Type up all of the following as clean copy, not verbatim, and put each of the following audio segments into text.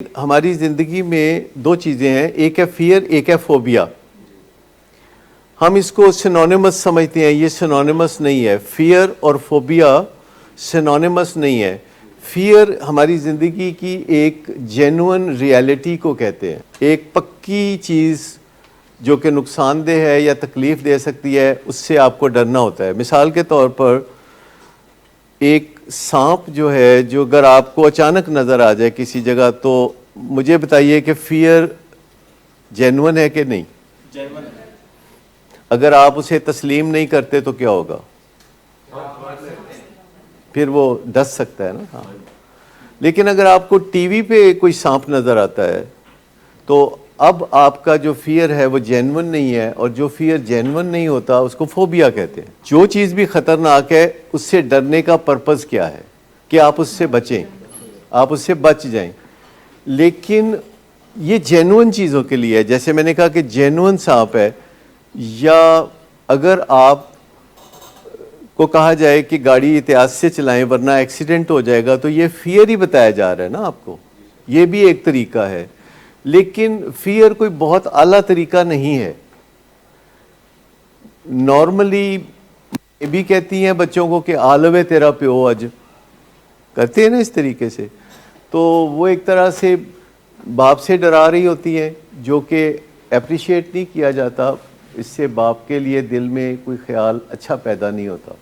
ہماری زندگی میں دو چیزیں ہیں، ایک ہے فیئر، ایک ہے فوبیا۔ ہم اس کو سینونیمس سمجھتے ہیں، یہ سینونیمس نہیں ہے۔ فیئر اور فوبیا سینونیمس نہیں ہے۔ فیئر ہماری زندگی کی ایک جینوئن ریالٹی کو کہتے ہیں، ایک پکی چیز جو کہ نقصان دہ ہے یا تکلیف دے سکتی ہے، اس سے آپ کو ڈرنا ہوتا ہے۔ مثال کے طور پر ایک سانپ جو ہے، جو اگر آپ کو اچانک نظر آ جائے کسی جگہ، تو مجھے بتائیے کہ فیئر جینوئن ہے کہ نہیں؟ جینوئن ہے۔ اگر آپ اسے تسلیم نہیں کرتے تو کیا ہوگا؟ پھر وہ ڈس سکتا ہے نا۔ ہاں، لیکن اگر آپ کو ٹی وی پہ کوئی سانپ نظر آتا ہے تو اب آپ کا جو فیئر ہے وہ جینوئن نہیں ہے، اور جو فیئر جینوئن نہیں ہوتا اس کو فوبیا کہتے ہیں۔ جو چیز بھی خطرناک ہے اس سے ڈرنے کا پرپز کیا ہے؟ کہ آپ اس سے بچیں، آپ اس سے بچ جائیں۔ لیکن یہ جینوئن چیزوں کے لیے ہے، جیسے میں نے کہا کہ جینوئن سانپ ہے، یا اگر آپ کو کہا جائے کہ گاڑی احتیاط سے چلائیں ورنہ ایکسیڈنٹ ہو جائے گا، تو یہ فیئر ہی بتایا جا رہا ہے نا آپ کو۔ یہ بھی ایک طریقہ ہے، لیکن فیئر کوئی بہت اعلیٰ طریقہ نہیں ہے۔ نارملی یہ بھی کہتی ہیں بچوں کو کہ آلوے تیرا پیو اج، کرتے ہیں نا اس طریقے سے، تو وہ ایک طرح سے باپ سے ڈرا رہی ہوتی ہیں، جو کہ اپریشیٹ نہیں کیا جاتا۔ اس سے باپ کے لیے دل میں کوئی خیال اچھا پیدا نہیں ہوتا۔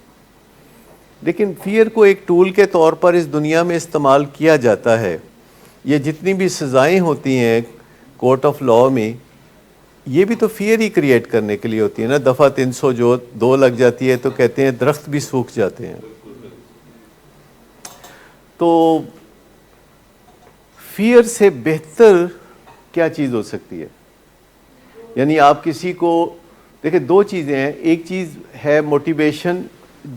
لیکن فیئر کو ایک ٹول کے طور پر اس دنیا میں استعمال کیا جاتا ہے۔ یہ جتنی بھی سزائیں ہوتی ہیں کورٹ آف لاء میں، یہ بھی تو فیئر ہی کریٹ کرنے کے لیے ہوتی ہے نا۔ دفعہ 300 جو 2 لگ جاتی ہے تو کہتے ہیں درخت بھی سوکھ جاتے ہیں۔ تو فیئر سے بہتر کیا چیز ہو سکتی ہے؟ یعنی آپ کسی کو دیکھیں، دو چیزیں ہیں۔ ایک چیز ہے موٹیویشن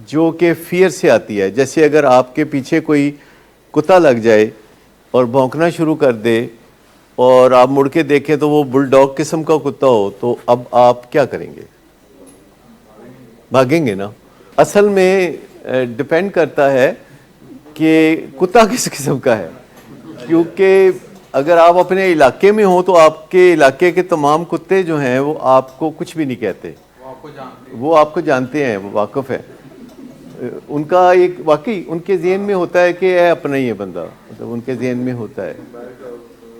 جو کہ فیئر سے آتی ہے، جیسے اگر آپ کے پیچھے کوئی کتا لگ جائے اور بھونکنا شروع کر دے اور آپ مڑ کے دیکھیں تو وہ بل ڈاگ قسم کا کتا ہو، تو اب آپ کیا کریں گے؟ بھاگیں گے نا۔ اصل میں ڈپینڈ کرتا ہے کہ کتا کس قسم کا ہے، کیونکہ اگر آپ اپنے علاقے میں ہوں تو آپ کے علاقے کے تمام کتے جو ہیں وہ آپ کو کچھ بھی نہیں کہتے، وہ آپ کو جانتے ہیں، وہ واقف ہیں۔ ان کا ایک واقعی ان کے ذہن میں ہوتا ہے کہ اے اپنا ہی ہے بندہ، مطلب ان کے ذہن میں ہوتا ہے۔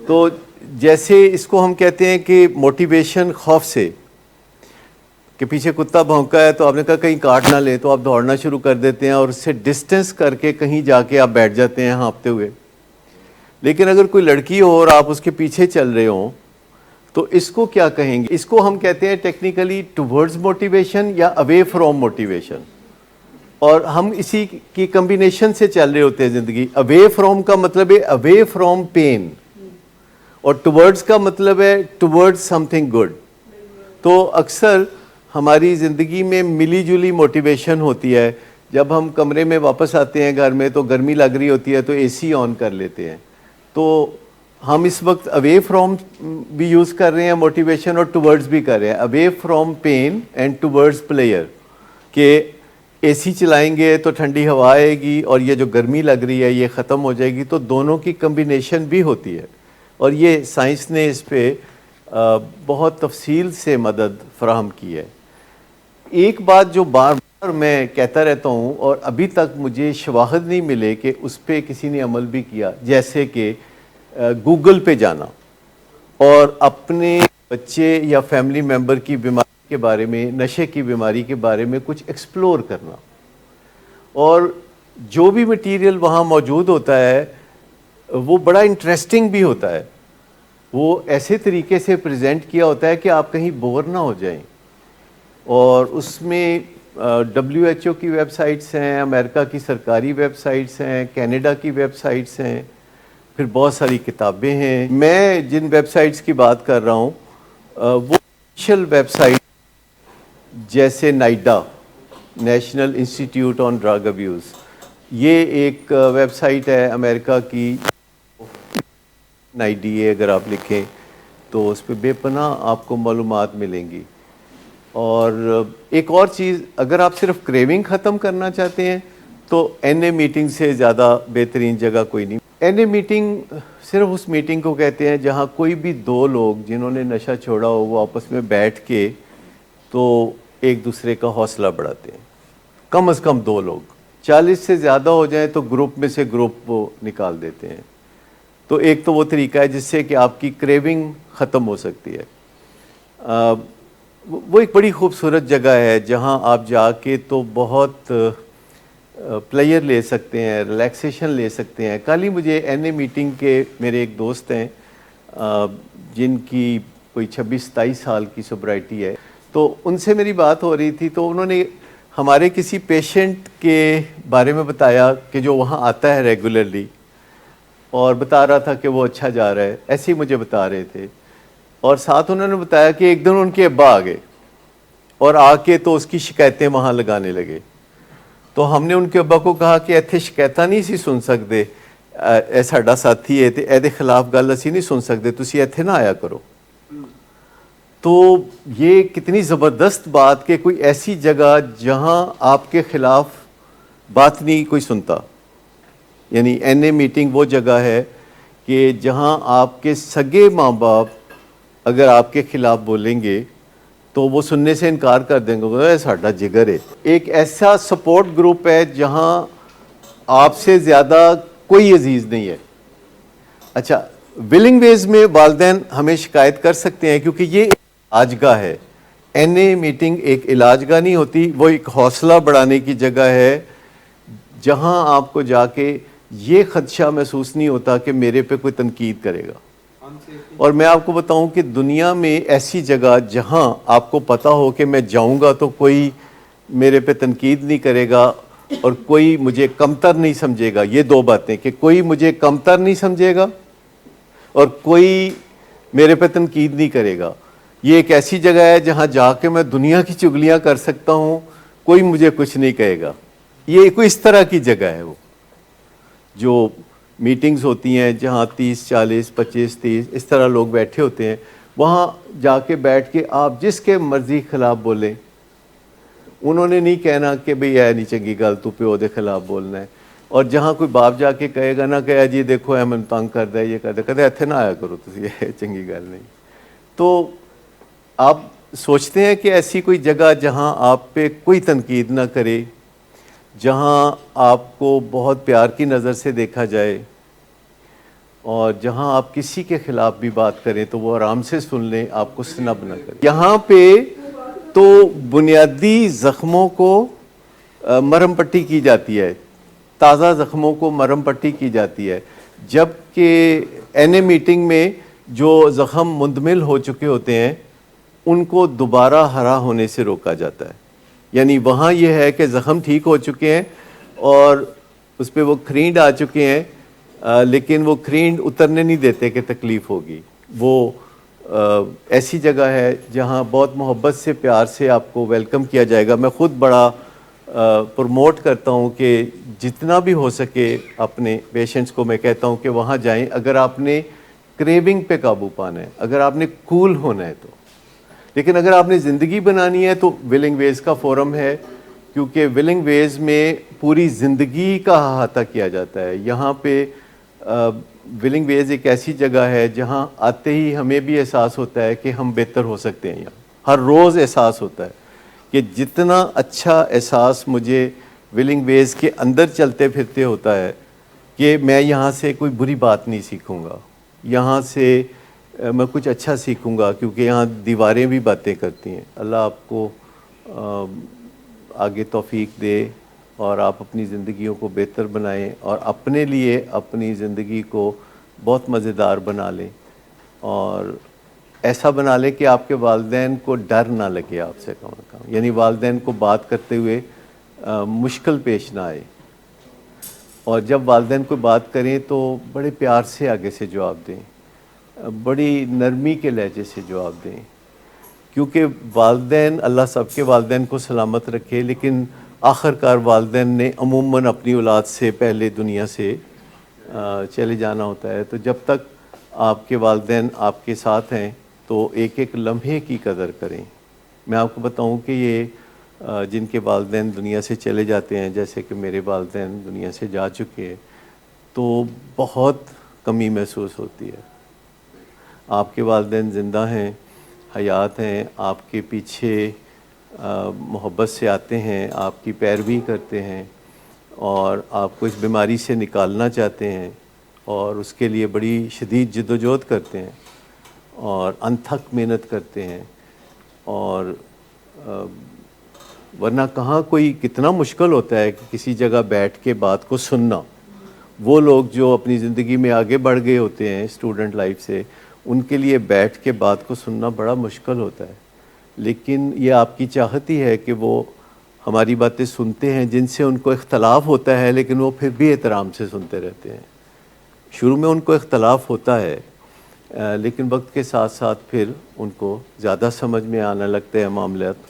تو جیسے اس کو ہم کہتے ہیں کہ موٹیویشن خوف سے، کہ پیچھے کتا بھونکا ہے تو آپ نے کہا کہیں کاٹ نہ لے، تو آپ دوڑنا شروع کر دیتے ہیں اور اس سے ڈسٹنس کر کے کہیں جا کے آپ بیٹھ جاتے ہیں ہانپتے ہوئے۔ لیکن اگر کوئی لڑکی ہو اور آپ اس کے پیچھے چل رہے ہوں تو اس کو کیا کہیں گے؟ اس کو ہم کہتے ہیں ٹیکنیکلی ٹورڈز موٹیویشن یا اوے فرام موٹیویشن، اور ہم اسی کی کمبینیشن سے چل رہے ہوتے ہیں زندگی۔ اوے فرام کا مطلب ہے اوے فرام پین، اور ٹورڈز کا مطلب ہے ٹورڈز سم تھنگ گڈ۔ تو اکثر ہماری زندگی میں ملی جلی موٹیویشن ہوتی ہے۔ جب ہم کمرے میں واپس آتے ہیں گھر میں تو گرمی لگ رہی ہوتی ہے تو اے سی آن کر لیتے ہیں، تو ہم اس وقت اوے فرام بھی یوز کر رہے ہیں موٹیویشن، اور ٹورڈز بھی کر رہے ہیں۔ Away from pen and towards player, کہ اے سی چلائیں گے تو ٹھنڈی ہوا آئے گی اور یہ جو گرمی لگ رہی ہے یہ ختم ہو جائے گی، تو دونوں کی کمبینیشن بھی ہوتی ہے۔ اور یہ سائنس نے اس پہ بہت تفصیل سے مدد فراہم کی ہے۔ ایک بات جو بار بار میں کہتا رہتا ہوں اور ابھی تک مجھے شواہد نہیں ملے کہ اس پہ کسی نے عمل بھی کیا، جیسے کہ گوگل پہ جانا اور اپنے بچے یا فیملی ممبر کی بیماری کے بارے میں، نشے کی بیماری کے بارے میں کچھ ایکسپلور کرنا، اور جو بھی مٹیریل وہاں موجود ہوتا ہے وہ بڑا انٹرسٹنگ بھی ہوتا ہے۔ وہ ایسے طریقے سے پریزنٹ کیا ہوتا ہے کہ آپ کہیں بور نہ ہو جائیں، اور اس میں WHO کی ویب سائٹس ہیں، امریکہ کی سرکاری ویب سائٹس ہیں، کینیڈا کی ویب سائٹس ہیں، پھر بہت ساری کتابیں ہیں۔ میں جن ویب سائٹس کی بات کر رہا ہوں وہ آفیشیل ویب سائٹ جیسے نائڈا، نیشنل انسٹیٹیوٹ آن ڈرگ ابیوز، یہ ایک ویب سائٹ ہے امریکہ کی، NIDA اگر آپ لکھیں تو اس پہ بے پناہ آپ کو معلومات ملیں گی۔ اور ایک اور چیز، اگر آپ صرف کریونگ ختم کرنا چاہتے ہیں تو NA میٹنگ سے زیادہ بہترین جگہ کوئی نہیں۔ این اے میٹنگ صرف اس میٹنگ کو کہتے ہیں جہاں کوئی بھی دو لوگ جنہوں نے نشہ چھوڑا ہو وہ آپس میں بیٹھ کے تو ایک دوسرے کا حوصلہ بڑھاتے ہیں. کم از کم دو لوگ، 40 سے زیادہ ہو جائیں تو گروپ میں سے گروپ وہ نکال دیتے ہیں. تو ایک تو وہ طریقہ ہے جس سے کہ آپ کی کریونگ ختم ہو سکتی ہے. وہ ایک بڑی خوبصورت جگہ ہے جہاں آپ جا کے تو بہت پلیئر لے سکتے ہیں، ریلیکسیشن لے سکتے ہیں. کل ہی مجھے این اے میٹنگ کے میرے ایک دوست ہیں جن کی کوئی 26-27 سال کی سوبرائٹی ہے، تو ان سے میری بات ہو رہی تھی. تو انہوں نے ہمارے کسی پیشنٹ کے بارے میں بتایا کہ جو وہاں آتا ہے ریگولرلی، اور بتا رہا تھا کہ وہ اچھا جا رہا ہے، ایسے ہی مجھے بتا رہے تھے. اور ساتھ انہوں نے بتایا کہ ایک دن ان کے ابا آ گئے اور آ کے تو اس کی شکایتیں وہاں لگانے لگے. تو ہم نے ان کے ابا کو کہا کہ ایتھے شکایتاں نہیں سی سن سکتے، اے ساڈا ساتھی ہے تے اے دے خلاف گل اسی نہیں سن سکتے، تسی ایتھے نہ آیا کرو. تو یہ کتنی زبردست بات کہ کوئی ایسی جگہ جہاں آپ کے خلاف بات نہیں کوئی سنتا. یعنی این اے میٹنگ وہ جگہ ہے کہ جہاں آپ کے سگے ماں باپ اگر آپ کے خلاف بولیں گے تو وہ سننے سے انکار کر دیں گے، ساڈا جگر ہے. ایک ایسا سپورٹ گروپ ہے جہاں آپ سے زیادہ کوئی عزیز نہیں ہے. اچھا، ولنگ ویز میں والدین ہمیں شکایت کر سکتے ہیں کیونکہ یہ علاج گاہ ہے. این اے میٹنگ ایک علاج گاہ نہیں ہوتی، وہ ایک حوصلہ بڑھانے کی جگہ ہے جہاں آپ کو جا کے یہ خدشہ محسوس نہیں ہوتا کہ میرے پہ کوئی تنقید کرے گا. اور میں آپ کو بتاؤں کہ دنیا میں ایسی جگہ جہاں آپ کو پتہ ہو کہ میں جاؤں گا تو کوئی میرے پہ تنقید نہیں کرے گا اور کوئی مجھے کمتر نہیں سمجھے گا. یہ دو باتیں کہ کوئی مجھے کمتر نہیں سمجھے گا اور کوئی میرے پہ تنقید نہیں کرے گا. یہ ایک ایسی جگہ ہے جہاں جا کے میں دنیا کی چگلیاں کر سکتا ہوں، کوئی مجھے کچھ نہیں کہے گا. یہ کوئی اس طرح کی جگہ ہے وہ جو میٹنگز ہوتی ہیں جہاں 30 40 25 30 اس طرح لوگ بیٹھے ہوتے ہیں. وہاں جا کے بیٹھ کے آپ جس کے مرضی خلاف بولیں، انہوں نے نہیں کہنا کہ بھئی اے نہیں چنگی گل تو پیو دے خلاف بولنا ہے. اور جہاں کوئی باپ جا کے کہے گا نہ کہ جی دیکھو اے من تنگ کر دے، یہ کر دے، کہتے ایتھے نہ آیا کرو تسی، یہ چنگی گل نہیں. تو آپ سوچتے ہیں کہ ایسی کوئی جگہ جہاں آپ پہ کوئی تنقید نہ کرے، جہاں آپ کو بہت پیار کی نظر سے دیکھا جائے، اور جہاں آپ کسی کے خلاف بھی بات کریں تو وہ آرام سے سن لیں، آپ کو سنب نہ کریں. یہاں پہ تو بنیادی زخموں کو مرہم پٹی کی جاتی ہے، تازہ زخموں کو مرہم پٹی کی جاتی ہے، جبکہ این اے میٹنگ میں جو زخم مندمل ہو چکے ہوتے ہیں ان کو دوبارہ ہرا ہونے سے روکا جاتا ہے. یعنی وہاں یہ ہے کہ زخم ٹھیک ہو چکے ہیں اور اس پہ وہ کھرینڈ آ چکے ہیں، لیکن وہ کھرینڈ اترنے نہیں دیتے کہ تکلیف ہوگی. وہ ایسی جگہ ہے جہاں بہت محبت سے پیار سے آپ کو ویلکم کیا جائے گا. میں خود بڑا پروموٹ کرتا ہوں کہ جتنا بھی ہو سکے اپنے پیشنٹس کو میں کہتا ہوں کہ وہاں جائیں اگر آپ نے کریونگ پہ قابو پانا ہے، اگر آپ نے کول ہونا ہے تو. لیکن اگر آپ نے زندگی بنانی ہے تو ولنگ ویز کا فورم ہے، کیونکہ ولنگ ویز میں پوری زندگی کا احاطہ کیا جاتا ہے. یہاں پہ ولنگ ویز ایک ایسی جگہ ہے جہاں آتے ہی ہمیں بھی احساس ہوتا ہے کہ ہم بہتر ہو سکتے ہیں. یہاں ہر روز احساس ہوتا ہے کہ جتنا اچھا احساس مجھے ولنگ ویز کے اندر چلتے پھرتے ہوتا ہے کہ میں یہاں سے کوئی بری بات نہیں سیکھوں گا، یہاں سے میں کچھ اچھا سیکھوں گا، کیونکہ یہاں دیواریں بھی باتیں کرتی ہیں. اللہ آپ کو آگے توفیق دے اور آپ اپنی زندگیوں کو بہتر بنائیں اور اپنے لیے اپنی زندگی کو بہت مزیدار بنا لیں، اور ایسا بنا لیں کہ آپ کے والدین کو ڈر نہ لگے آپ سے کم از کم. یعنی والدین کو بات کرتے ہوئے مشکل پیش نہ آئے، اور جب والدین کوئی بات کریں تو بڑے پیار سے آگے سے جواب دیں، بڑی نرمی کے لہجے سے جواب دیں. کیونکہ والدین، اللہ سب کے والدین کو سلامت رکھے، لیکن آخر کار والدین نے عموماً اپنی اولاد سے پہلے دنیا سے چلے جانا ہوتا ہے. تو جب تک آپ کے والدین آپ کے ساتھ ہیں تو ایک ایک لمحے کی قدر کریں. میں آپ کو بتاؤں کہ یہ جن کے والدین دنیا سے چلے جاتے ہیں، جیسے کہ میرے والدین دنیا سے جا چکے ہیں، تو بہت کمی محسوس ہوتی ہے. آپ کے والدین زندہ ہیں, حیات ہیں, آپ کے پیچھے محبت سے آتے ہیں, آپ کی پیروی کرتے ہیں اور آپ کو اس بیماری سے نکالنا چاہتے ہیں اور اس کے لیے بڑی شدید جدوجہد کرتے ہیں اور انتھک محنت کرتے ہیں. اور ورنہ کہاں کوئی کتنا مشکل ہوتا ہے کہ کسی جگہ بیٹھ کے بات کو سننا. وہ لوگ جو اپنی زندگی میں آگے بڑھ گئے ہوتے ہیں اسٹوڈنٹ لائف سے, ان کے لیے بیٹھ کے بات کو سننا بڑا مشکل ہوتا ہے. لیکن یہ آپ کی چاہت ہی ہے کہ وہ ہماری باتیں سنتے ہیں جن سے ان کو اختلاف ہوتا ہے, لیکن وہ پھر بھی احترام سے سنتے رہتے ہیں. شروع میں ان کو اختلاف ہوتا ہے لیکن وقت کے ساتھ ساتھ پھر ان کو زیادہ سمجھ میں آنے لگتے ہیں معاملات.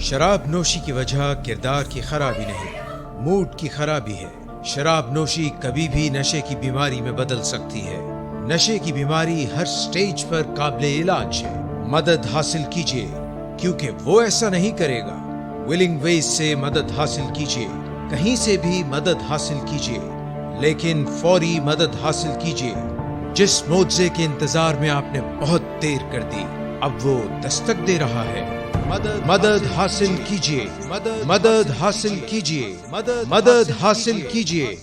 شراب نوشی کی وجہ کردار کی خرابی نہیں, موڈ کی خرابی ہے. شراب نوشی کبھی بھی نشے کی بیماری میں بدل سکتی ہے. نشے کی بیماری ہر سٹیج پر قابل علاج ہے. مدد حاصل کیجیے کیونکہ وہ ایسا نہیں کرے گا. ولنگ ویز سے مدد حاصل کیجیے, کہیں سے بھی مدد حاصل کیجیے, لیکن فوری مدد حاصل کیجیے. جس معجزے کے انتظار میں آپ نے بہت دیر کر دی, اب وہ دستک دے رہا ہے. مدد حاصل کیجیے, مدد حاصل کیجیے, مدد حاصل کیجیے.